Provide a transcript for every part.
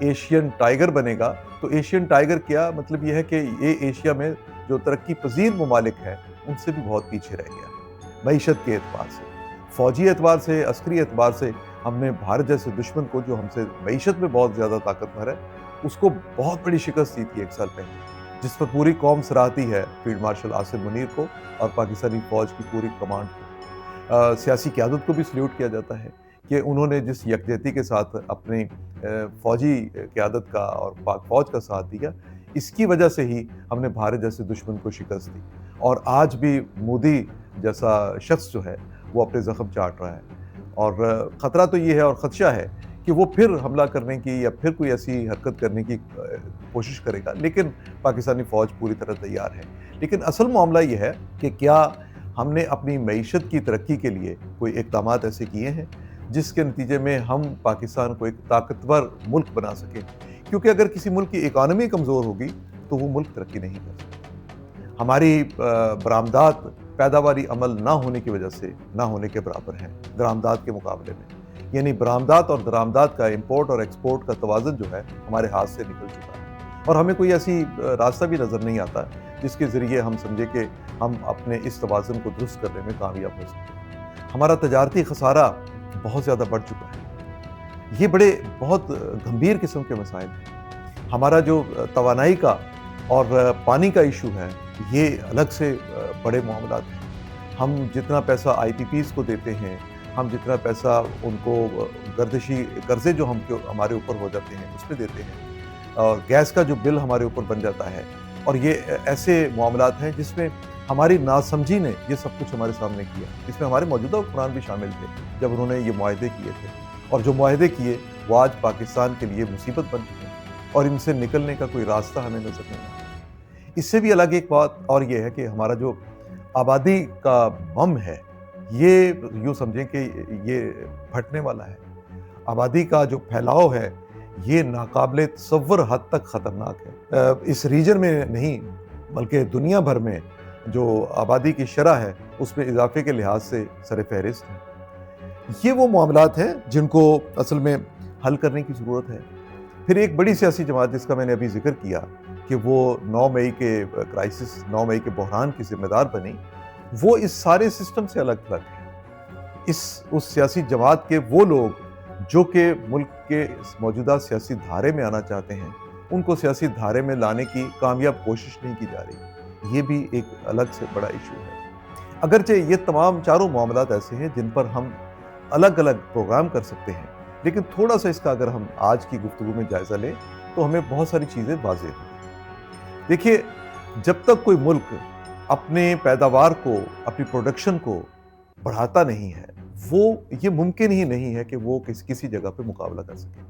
Asian tiger بنے گا، تو Asian tiger کیا مطلب یہ ہے کہ یہ ایشیا میں جو ترقی پذیر ممالک ہیں ان سے بھی بہت پیچھے رہ گیا معیشت کے اعتبار سے، فوجی اعتبار سے، عسکری اعتبار سے ہم نے بھارت جیسے دشمن کو جو ہم سے معیشت میں بہت زیادہ طاقتور ہے اس کو بہت بڑی شکست دی تھی 1 سال پہلے، جس پر پوری قوم سراہتی ہے فیلڈ مارشل عاصم منیر کو اور پاکستانی فوج کی پوری کمانڈ کو۔ سیاسی قیادت کو بھی سلیوٹ کیا جاتا ہے کہ انہوں نے جس یکجہتی کے ساتھ اپنی فوجی قیادت کا اور پاک فوج کا ساتھ دیا، اس کی وجہ سے ہی ہم نے بھارت جیسے دشمن کو شکست دی، اور آج بھی مودی جیسا شخص جو ہے وہ اپنے زخم چاٹ رہا ہے، اور خطرہ تو یہ ہے اور خدشہ ہے کہ وہ پھر حملہ کرنے کی یا پھر کوئی ایسی حرکت کرنے کی کوشش کرے گا، لیکن پاکستانی فوج پوری طرح تیار ہے۔ لیکن اصل معاملہ یہ ہے کہ کیا ہم نے اپنی معیشت کی ترقی کے لیے کوئی اقدامات ایسے کیے ہیں جس کے نتیجے میں ہم پاکستان کو ایک طاقتور ملک بنا سکیں، کیونکہ اگر کسی ملک کی اکانومی کمزور ہوگی تو وہ ملک ترقی نہیں کر سکتا۔ ہماری برآمدات پیداواری عمل نہ ہونے کی وجہ سے نہ ہونے کے برابر ہیں درآمدات کے مقابلے میں، یعنی برآمدات اور درآمدات کا امپورٹ اور ایکسپورٹ کا توازن جو ہے ہمارے ہاتھ سے نکل چکا ہے، اور ہمیں کوئی ایسی راستہ بھی نظر نہیں آتا جس کے ذریعے ہم سمجھے کہ ہم اپنے اس توازن کو درست کرنے میں کامیاب ہو سکیں۔ ہمارا تجارتی خسارہ بہت زیادہ بڑھ چکا ہے، یہ بڑے بہت گمبھیر قسم کے مسائل ہیں۔ ہمارا جو توانائی کا اور پانی کا ایشو ہے یہ الگ سے بڑے معاملات ہیں۔ ہم جتنا پیسہ آئی پی پیز کو دیتے ہیں، ہم جتنا پیسہ ان کو گردشی قرضے جو ہمارے اوپر ہو جاتے ہیں اس پہ دیتے ہیں، اور گیس کا جو بل ہمارے اوپر بن جاتا ہے، اور یہ ایسے معاملات ہیں جس میں ہماری ناسمجھی نے یہ سب کچھ ہمارے سامنے کیا۔ اس میں ہمارے موجودہ حکمران بھی شامل تھے جب انہوں نے یہ معاہدے کیے تھے، اور جو معاہدے کیے وہ آج پاکستان کے لیے مصیبت بن چکے ہیں، اور ان سے نکلنے کا کوئی راستہ ہمیں نظر نہیں آتا۔ اس سے بھی الگ ایک بات اور یہ ہے کہ ہمارا جو آبادی کا بم ہے یہ یوں سمجھیں کہ یہ پھٹنے والا ہے۔ آبادی کا جو پھیلاؤ ہے یہ ناقابل تصور حد تک خطرناک ہے۔ اس ریجن میں نہیں بلکہ دنیا بھر میں جو آبادی کی شرح ہے اس میں اضافے کے لحاظ سے سر فہرست ہے۔ یہ وہ معاملات ہیں جن کو اصل میں حل کرنے کی ضرورت ہے۔ پھر ایک بڑی سیاسی جماعت جس کا میں نے ابھی ذکر کیا کہ وہ 9 مئی کے کرائسس، 9 مئی کے بحران کی ذمہ دار بنی، وہ اس سارے سسٹم سے الگ تھلگ ہے۔ اس سیاسی جماعت کے وہ لوگ جو کہ ملک کے موجودہ سیاسی دھارے میں آنا چاہتے ہیں، ان کو سیاسی دھارے میں لانے کی کامیاب کوشش نہیں کی جا رہی، یہ بھی ایک الگ سے بڑا ایشو ہے۔ اگرچہ یہ تمام چاروں معاملات ایسے ہیں جن پر ہم الگ الگ پروگرام کر سکتے ہیں، لیکن تھوڑا سا اس کا اگر ہم آج کی گفتگو میں جائزہ لیں تو ہمیں بہت ساری چیزیں واضح ہوں۔ دیکھیے، جب تک کوئی ملک اپنے پیداوار کو، اپنی پروڈکشن کو بڑھاتا نہیں ہے، یہ ممکن ہی نہیں ہے کہ وہ کسی جگہ پہ مقابلہ کر سکے۔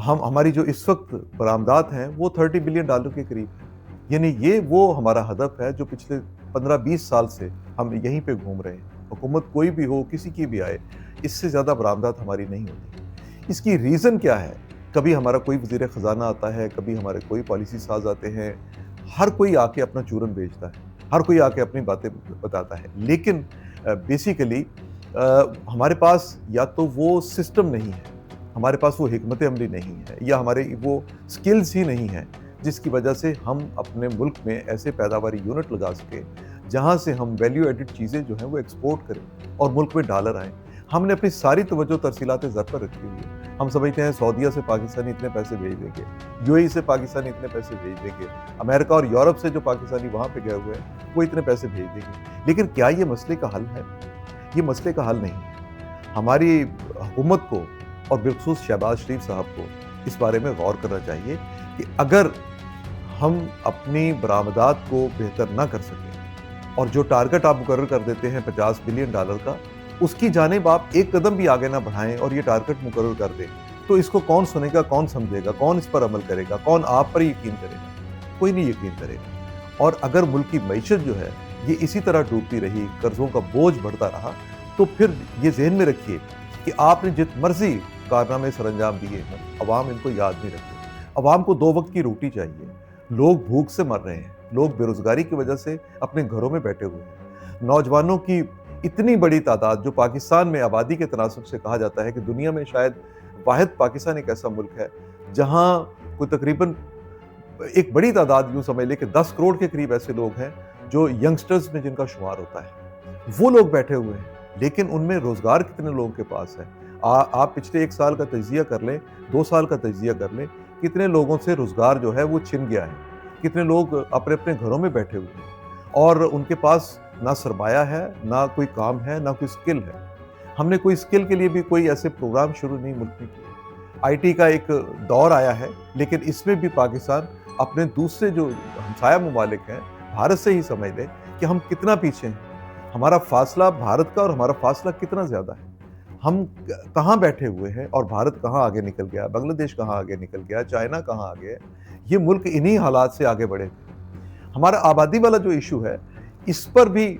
ہماری جو اس وقت برآمدات ہیں وہ $30 بلین کے قریب ہے، یعنی یہ وہ ہمارا ہدف ہے جو پچھلے 15-20 سال سے ہم یہیں پہ گھوم رہے ہیں۔ حکومت کوئی بھی ہو، کسی کی بھی آئے، اس سے زیادہ برآمدات ہماری نہیں ہوتی۔ اس کی ریزن کیا ہے؟ کبھی ہمارا کوئی وزیر خزانہ آتا ہے، کبھی ہمارے کوئی پالیسی ساز آتے ہیں، ہر کوئی آ کے اپنا چورن بیچتا ہے، ہر کوئی آ کے اپنی باتیں بتاتا ہے، لیکن بیسیکلی ہمارے پاس یا تو وہ سسٹم نہیں ہے، ہمارے پاس وہ حکمت عملی نہیں ہے، یا ہمارے وہ سکلز ہی نہیں ہیں جس کی وجہ سے ہم اپنے ملک میں ایسے پیداواری یونٹ لگا سکیں جہاں سے ہم ویلیو ایڈڈ چیزیں جو ہیں وہ ایکسپورٹ کریں اور ملک میں ڈالر آئیں۔ ہم نے اپنی ساری توجہ ترسیلات زر پر رکھی ہوئی ہے۔ ہم سمجھتے ہیں سعودیہ سے پاکستانی اتنے پیسے بھیج دیں گے، یو اے ای سے پاکستانی اتنے پیسے بھیج دیں گے، امریکہ اور یورپ سے جو پاکستانی وہاں پہ گئے ہوئے ہیں وہ اتنے پیسے بھیج دیں گے، لیکن کیا یہ مسئلے کا حل ہے؟ یہ مسئلے کا حل نہیں ہے۔ ہماری حکومت کو اور بالخصوص شہباز شریف صاحب کو اس بارے میں غور کرنا چاہیے کہ اگر ہم اپنی برآمدات کو بہتر نہ کر سکیں اور جو ٹارگٹ آپ مقرر کر دیتے ہیں $50 بلین کا، اس کی جانب آپ ایک قدم بھی آگے نہ بڑھائیں اور یہ ٹارگٹ مقرر کر دیں، تو اس کو کون سنے گا، کون سمجھے گا، کون اس پر عمل کرے گا، کون آپ پر یقین کرے گا؟ کوئی نہیں یقین کرے گا۔ اور اگر ملک کی معیشت جو ہے یہ اسی طرح ڈوبتی رہی، قرضوں کا بوجھ بڑھتا رہا، تو پھر یہ ذہن میں رکھیے کہ آپ نے جت مرضی کارنامے سر انجام دیے ہیں، عوام ان کو یاد نہیں رکھتے۔ عوام کو 2 وقت کی روٹی چاہیے۔ لوگ بھوک سے مر رہے ہیں، لوگ بے روزگاری کی وجہ سے اپنے گھروں میں بیٹھے ہوئے ہیں۔ نوجوانوں کی اتنی بڑی تعداد جو پاکستان میں آبادی کے تناسب سے کہا جاتا ہے کہ دنیا میں شاید واحد پاکستان ایک ایسا ملک ہے جہاں کوئی تقریباً ایک بڑی تعداد یوں سمجھ لے کہ 10 کروڑ کے قریب ایسے لوگ ہیں جو ینگسٹرز میں جن کا شمار ہوتا ہے، وہ لوگ بیٹھے ہوئے ہیں، لیکن ان میں روزگار کتنے لوگوں کے پاس ہے؟ آپ پچھلے 1 سال کا تجزیہ کر لیں، 2 سال کا تجزیہ کر لیں، کتنے لوگوں سے روزگار جو ہے وہ چھن گیا ہے، کتنے لوگ اپنے اپنے گھروں میں بیٹھے ہوئے ہیں اور ان کے پاس نہ سرمایہ ہے، نہ کوئی کام ہے، نہ کوئی اسکل ہے۔ ہم نے کوئی اسکل کے لیے بھی کوئی ایسے پروگرام شروع نہیں ملک میں کیے۔ آئی ٹی کا ایک دور آیا ہے، لیکن اس میں بھی پاکستان اپنے دوسرے جو ہمسایہ ممالک ہیں، بھارت سے ہی سمجھ لیں کہ ہم کتنا پیچھے ہیں۔ ہمارا فاصلہ بھارت کا اور ہمارا فاصلہ کتنا زیادہ ہے۔ ہم کہاں بیٹھے ہوئے ہیں اور بھارت کہاں آگے نکل گیا، بنگلہ دیش کہاں آگے نکل گیا، چائنا کہاں آگے ہے۔ یہ ملک انہی حالات سے آگے بڑھے تھے۔ ہمارا آبادی والا جو ایشو ہے، اس پر بھی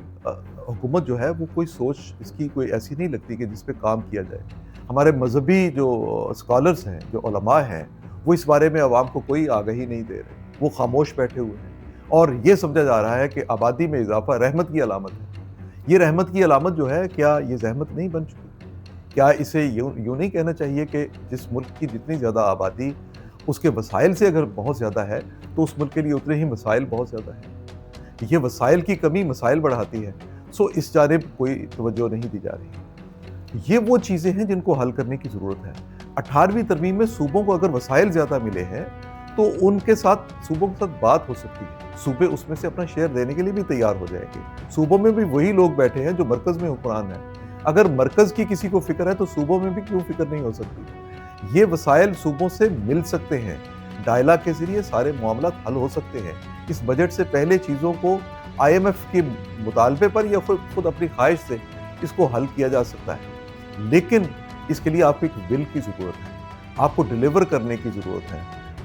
حکومت جو ہے وہ کوئی سوچ اس کی کوئی ایسی نہیں لگتی کہ جس پہ کام کیا جائے۔ ہمارے مذہبی جو اسکالرز ہیں، جو علماء ہیں، وہ اس بارے میں عوام کو کوئی آگہی نہیں دے رہے، وہ خاموش بیٹھے ہوئے ہیں اور یہ سمجھا جا رہا ہے کہ آبادی میں اضافہ رحمت کی علامت ہے۔ یہ رحمت کی علامت جو ہے، کیا یہ زحمت نہیں بن چکی؟ کیا اسے یوں نہیں کہنا چاہیے کہ جس ملک کی جتنی زیادہ آبادی اس کے وسائل سے اگر بہت زیادہ ہے تو اس ملک کے لیے اتنے ہی مسائل بہت زیادہ ہیں؟ یہ وسائل کی کمی مسائل بڑھاتی ہے، سو اس جانب کوئی توجہ نہیں دی جا رہی۔ یہ وہ چیزیں ہیں جن کو حل کرنے کی ضرورت ہے۔ 18ویں ترمیم میں صوبوں کو اگر وسائل زیادہ ملے ہیں تو ان کے ساتھ صوبوں کے ساتھ بات ہو سکتی ہے، صوبے اس میں سے اپنا شیئر دینے کے لیے بھی تیار ہو جائیں گے۔ صوبوں میں بھی وہی لوگ بیٹھے ہیں جو مرکز میں حکمران ہیں۔ اگر مرکز کی کسی کو فکر ہے تو صوبوں میں بھی کیوں فکر نہیں ہو سکتی؟ یہ وسائل صوبوں سے مل سکتے ہیں، ڈائلاگ کے ذریعے سارے معاملات حل ہو سکتے ہیں۔ اس بجٹ سے پہلے چیزوں کو IMF کے مطالبے پر یا خود اپنی خواہش سے اس کو حل کیا جا سکتا ہے، لیکن اس کے لیے آپ کو ایک ول کی ضرورت ہے، آپ کو ڈیلیور کرنے کی ضرورت ہے،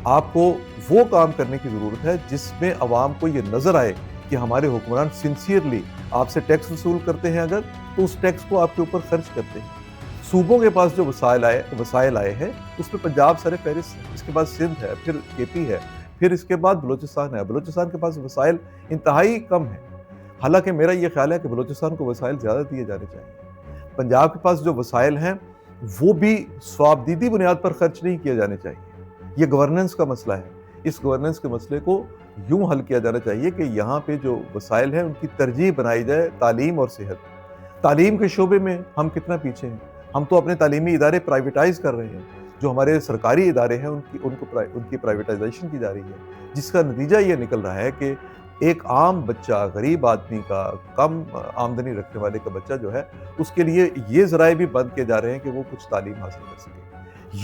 آپ کو وہ کام کرنے کی ضرورت ہے جس میں عوام کو یہ نظر آئے کہ ہمارے حکمران سنسیئرلی آپ سے ٹیکس وصول کرتے ہیں، اگر تو اس ٹیکس کو آپ کے اوپر خرچ کرتے ہیں۔ صوبوں کے پاس جو وسائل آئے ہیں اس میں پنجاب سر فہرست ہے، اس کے بعد سندھ ہے، پھر KP ہے، پھر اس کے بعد بلوچستان ہے۔ بلوچستان کے پاس وسائل انتہائی کم ہیں، حالانکہ میرا یہ خیال ہے کہ بلوچستان کو وسائل زیادہ دیے جانے چاہیے۔ پنجاب کے پاس جو وسائل ہیں وہ بھی صوابدیدی بنیاد پر خرچ نہیں کیے جانے چاہیے۔ یہ گورننس کا مسئلہ ہے۔ اس گورننس کے مسئلے کو یوں حل کیا جانا چاہیے کہ یہاں پہ جو وسائل ہیں ان کی ترجیح بنائی جائے تعلیم اور صحت۔ تعلیم کے شعبے میں ہم کتنا پیچھے ہیں؟ ہم تو اپنے تعلیمی ادارے پرائیویٹائز کر رہے ہیں۔ جو ہمارے سرکاری ادارے ہیں ان کی پرائیویٹائزیشن کی جا رہی ہے، جس کا نتیجہ یہ نکل رہا ہے کہ ایک عام بچہ، غریب آدمی کا، کم آمدنی رکھنے والے کا بچہ جو ہے، اس کے لیے یہ ذرائع بھی بند کیے جا رہے ہیں کہ وہ کچھ تعلیم حاصل کر سکے۔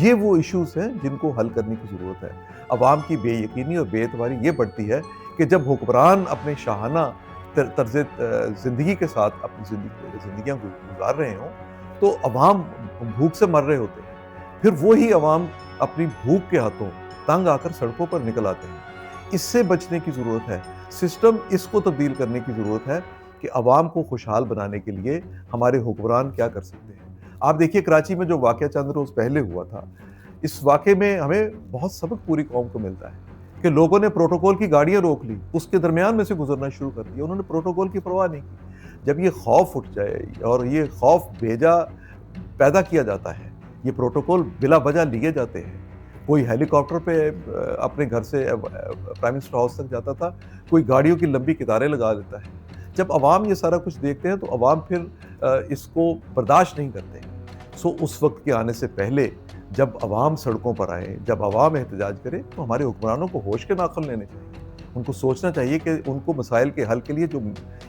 یہ وہ ایشوز ہیں جن کو حل کرنے کی ضرورت ہے۔ عوام کی بے یقینی اور بے اعتباری یہ بڑھتی ہے کہ جب حکمران اپنے شاہانہ طرز زندگی کے ساتھ اپنی زندگیاں گزار رہے ہوں تو عوام بھوک سے مر رہے ہوتے ہیں، پھر وہی عوام اپنی بھوک کے ہاتھوں تنگ آ کر سڑکوں پر نکل آتے ہیں۔ اس سے بچنے کی ضرورت ہے۔ سسٹم اس کو تبدیل کرنے کی ضرورت ہے کہ عوام کو خوشحال بنانے کے لیے ہمارے حکمران کیا کر سکتے ہیں۔ آپ دیکھیے کراچی میں جو واقعہ چند روز پہلے ہوا تھا، اس واقعے میں ہمیں بہت سبق پوری قوم کو ملتا ہے کہ لوگوں نے پروٹوکول کی گاڑیاں روک لی، اس کے درمیان میں سے گزرنا شروع کر دیا، انہوں نے پروٹوکول کی پرواہ نہیں کی۔ جب یہ خوف اٹھ جائے اور یہ خوف بھیجا پیدا کیا جاتا ہے، یہ پروٹوکول بلا وجہ لیے جاتے ہیں۔ کوئی ہیلی کاپٹر پہ اپنے گھر سے پرائم منسٹر ہاؤس تک جاتا تھا، کوئی گاڑیوں کی لمبی قطاریں لگا دیتا ہے۔ جب عوام یہ سارا کچھ دیکھتے ہیں تو عوام پھر اس کو برداشت نہیں کرتے۔ سو اس وقت کے آنے سے پہلے جب عوام سڑکوں پر آئے، جب عوام احتجاج کرے تو ہمارے حکمرانوں کو ہوش کے ناخن لینے چاہیے۔ ان کو سوچنا چاہیے کہ ان کو مسائل کے حل کے لیے جو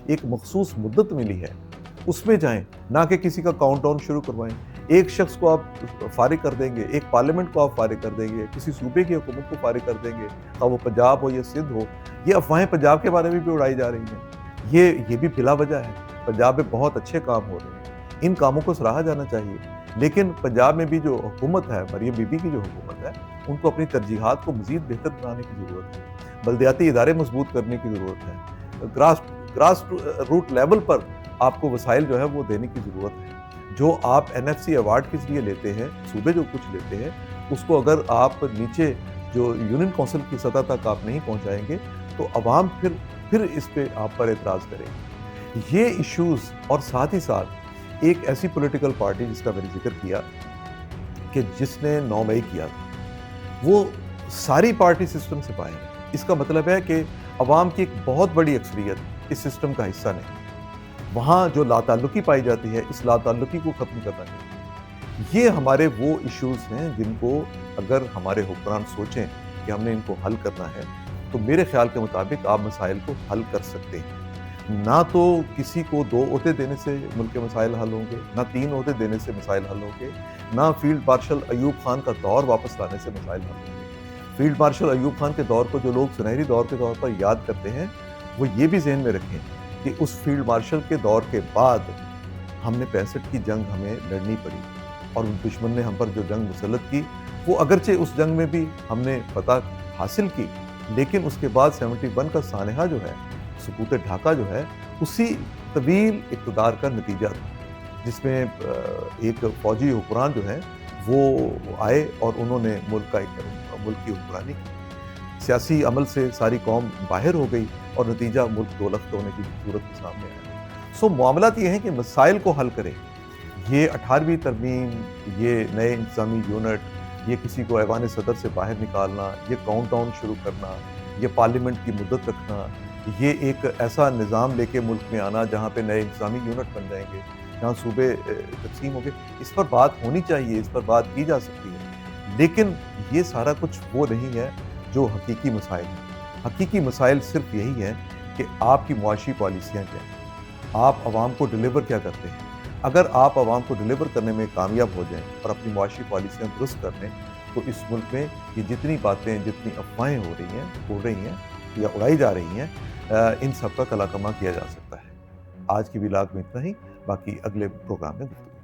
ایک مخصوص مدت ملی ہے اس میں جائیں، نہ کہ کسی کا کاؤنٹ ڈاؤن شروع کروائیں۔ ایک شخص کو آپ فارغ کر دیں گے، ایک پارلیمنٹ کو آپ فارغ کر دیں گے، کسی صوبے کی حکومت کو فارغ کر دیں گے، خواہ وہ پنجاب ہو یا سندھ ہو۔ یہ افواہیں پنجاب کے بارے میں بھی اڑائی جا رہی ہیں، یہ بھی بلا وجہ ہے۔ پنجاب میں بہت اچھے کام ہو رہے ہیں، ان کاموں کو سراہا جانا چاہیے، لیکن پنجاب میں بھی جو حکومت ہے، مریم بی بی کی جو حکومت ہے، ان کو اپنی ترجیحات کو مزید بہتر بنانے کی ضرورت ہے۔ بلدیاتی ادارے مضبوط کرنے کی ضرورت ہے۔ گراس روٹ لیول پر آپ کو وسائل جو ہے وہ دینے کی ضرورت ہے۔ جو آپ NFC ایوارڈ کے ذریعے لیتے ہیں، صوبے جو کچھ لیتے ہیں، اس کو اگر آپ نیچے جو یونین کونسل کی سطح تک آپ نہیں پہنچائیں گے تو عوام پھر اس پہ آپ پر اعتراض کرے گی۔ یہ ایشوز اور ساتھ ہی ساتھ ایک ایسی پولیٹیکل پارٹی جس کا میں نے ذکر کیا کہ جس نے 9 مئی کیا تھا، وہ ساری پارٹی سسٹم سے باہر ہے۔ اس کا مطلب ہے کہ عوام کی ایک بہت بڑی اکثریت اس سسٹم کا حصہ نہیں۔ وہاں جو لا تعلقی پائی جاتی ہے، اس لا تعلقی کو ختم کرنا چاہیے۔ یہ ہمارے وہ ایشوز ہیں جن کو اگر ہمارے حکمران سوچیں کہ ہم نے ان کو حل کرنا ہے تو میرے خیال کے مطابق آپ مسائل کو حل کر سکتے ہیں۔ نہ تو کسی کو 2 عہدے دینے سے ملک کے مسائل حل ہوں گے، نہ 3 عہدے دینے سے مسائل حل ہوں گے، نہ فیلڈ مارشل ایوب خان کا دور واپس لانے سے مسائل حل ہوں گے۔ فیلڈ مارشل ایوب خان کے دور کو جو لوگ سنہری دور کے طور پر یاد کرتے ہیں، وہ یہ بھی ذہن میں رکھیں کہ اس فیلڈ مارشل کے دور کے بعد ہم نے 65 کی جنگ ہمیں لڑنی پڑی، اور دشمن نے ہم پر جو جنگ مسلط کی، وہ اگرچہ اس جنگ میں بھی ہم نے فتح حاصل کی، لیکن اس کے بعد 71 کا سانحہ جو ہے، سقوط ڈھاکہ جو ہے، اسی طویل اقتدار کا نتیجہ تھا، جس میں ایک فوجی حکمران جو ہے وہ آئے اور انہوں نے ملک کی حکمرانی کی۔ سیاسی عمل سے ساری قوم باہر ہو گئی اور نتیجہ ملک دولخت ہونے کی صورت کے سامنے آیا۔ معاملات یہ ہیں کہ مسائل کو حل کریں۔ یہ 18ویں ترمیم، یہ نئے انتظامی یونٹ، یہ کسی کو ایوان صدر سے باہر نکالنا، یہ کاؤنٹ ڈاؤن شروع کرنا، یہ پارلیمنٹ کی مدت رکھنا، یہ ایک ایسا نظام لے کے ملک میں آنا جہاں پہ نئے انتظامی یونٹ بن جائیں گے، جہاں صوبے تقسیم ہوں گے، اس پر بات ہونی چاہیے، اس پر بات کی جا سکتی ہے، لیکن یہ سارا کچھ وہ نہیں ہے جو حقیقی مسائل ہیں۔ حقیقی مسائل صرف یہی ہیں کہ آپ کی معاشی پالیسیاں کیا ہیں، آپ عوام کو ڈیلیور کیا کرتے ہیں۔ اگر آپ عوام کو ڈیلیور کرنے میں کامیاب ہو جائیں اور اپنی معاشی پالیسیاں درست کر لیں تو اس ملک میں یہ جتنی باتیں، جتنی افواہیں ہو رہی ہیں یا اڑائی جا رہی ہیں، ان سب کا کلا کما کیا جا سکتا ہے۔ آج کی ولاگ میں اتنا ہی، باقی اگلے پروگرام میں گفتگو